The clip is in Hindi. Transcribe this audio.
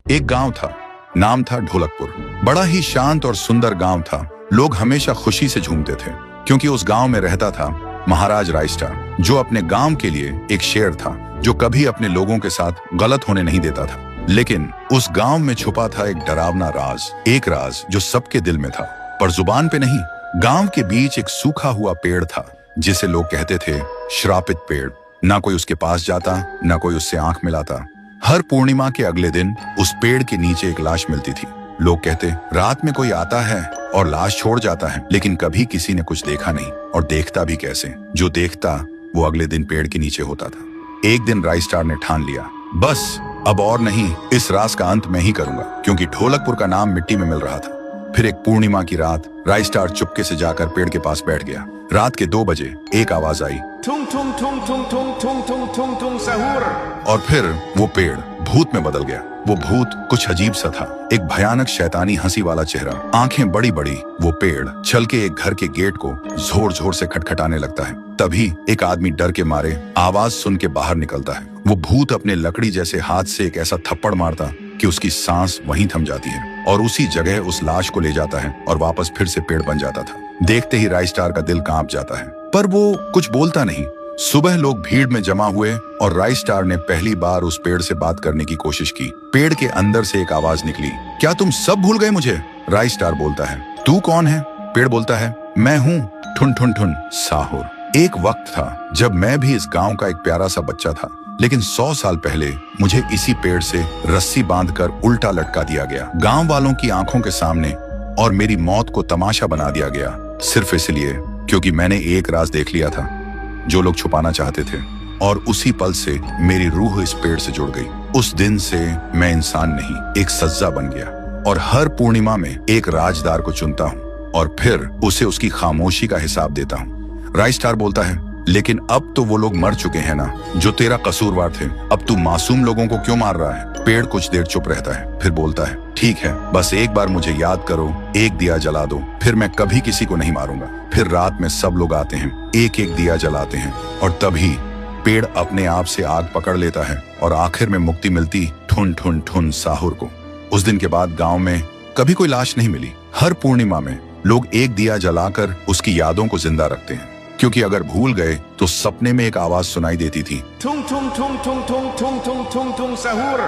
एक गांव था, नाम था ढोलकपुर। बड़ा ही शांत और सुंदर गांव था। लोग हमेशा खुशी से झूमते थे क्योंकि उस गांव में रहता था महाराज रायस्टार, जो अपने गांव के लिए एक शेर था, जो कभी अपने लोगों के साथ गलत होने नहीं देता था। लेकिन उस गांव में छुपा था एक डरावना राज, एक राज जो सबके दिल में था पर जुबान पे नहीं। गांव के बीच एक सूखा हुआ पेड़ था जिसे लोग कहते थे श्रापित पेड़। ना कोई उसके पास जाता, ना कोई उससे आंख मिलाता। हर पूर्णिमा के अगले दिन उस पेड़ के नीचे एक लाश मिलती थी। लोग कहते, रात में कोई आता है और लाश छोड़ जाता है, लेकिन कभी किसी ने कुछ देखा नहीं, और देखता भी कैसे। जो देखता वो अगले दिन पेड़ के नीचे होता था। एक दिन रायस्टार ने ठान लिया, बस अब और नहीं, इस राज का अंत मैं ही करूंगा, क्योंकि ढोलकपुर का नाम मिट्टी में मिल रहा था। फिर एक पूर्णिमा की रात रायस्टार चुपके से जाकर पेड़ के पास बैठ गया। रात के 2 बजे एक आवाज आई, Tung tung tung tung tung tung tung tung tung सहूर। और फिर वो पेड़ भूत में बदल गया। वो भूत कुछ अजीब सा था, एक भयानक शैतानी हंसी वाला चेहरा, आंखें बड़ी बड़ी। वो पेड़ चल के एक घर के गेट को जोर जोर से खटखटाने लगता है। तभी एक आदमी डर के मारे आवाज सुन के बाहर निकलता है। वो भूत अपने लकड़ी जैसे हाथ से एक ऐसा थप्पड़ मारता कि उसकी सांस वहीं थम जाती है, और उसी जगह उस लाश को ले जाता है और वापस फिर से पेड़ बन जाता था। देखते ही रायस्टार का दिल कांप जाता है, पर वो कुछ बोलता नहीं। सुबह लोग भीड़ में जमा हुए और रायस्टार ने पहली बार उस पेड़ से बात करने की कोशिश की। पेड़ के अंदर से एक आवाज निकली, क्या तुम सब भूल गए मुझे? रायस्टार बोलता है, तू कौन है? पेड़ बोलता है, मैं हूँ ठुन ठुन ठुन साहुर। एक वक्त था जब मैं भी इस गांव का एक प्यारा सा बच्चा था, लेकिन 100 साल पहले मुझे इसी पेड़ से रस्सी बांधकर उल्टा लटका दिया गया, गांव वालों की आंखों के सामने, और मेरी मौत को तमाशा बना दिया गया, सिर्फ इसलिए क्योंकि मैंने एक राज देख लिया था जो लोग छुपाना चाहते थे। और उसी पल से मेरी रूह इस पेड़ से जुड़ गई। उस दिन से मैं इंसान नहीं, एक सज्जा बन गया, और हर पूर्णिमा में एक राजदार को चुनता हूँ और फिर उसे उसकी खामोशी का हिसाब देता हूँ। रायस्टार बोलता है, लेकिन अब तो वो लोग मर चुके हैं ना, जो तेरा कसूरवार थे। अब तू मासूम लोगों को क्यों मार रहा है? पेड़ कुछ देर चुप रहता है, फिर बोलता है, ठीक है, बस एक बार मुझे याद करो, एक दिया जला दो, फिर मैं कभी किसी को नहीं मारूंगा। फिर रात में सब लोग आते हैं, एक एक दिया जलाते हैं, और तभी पेड़ अपने आप से आग पकड़ लेता है, और आखिर में मुक्ति मिलती ठुन ठुन ठुन साहुर को। उस दिन के बाद गांव में कभी कोई लाश नहीं मिली। हर पूर्णिमा में लोग एक दिया जलाकर उसकी यादों को जिंदा रखते हैं, क्योंकि अगर भूल गए तो सपने में एक आवाज सुनाई देती थी, Tung tung tung tung tung tung tung tung tung सहूर।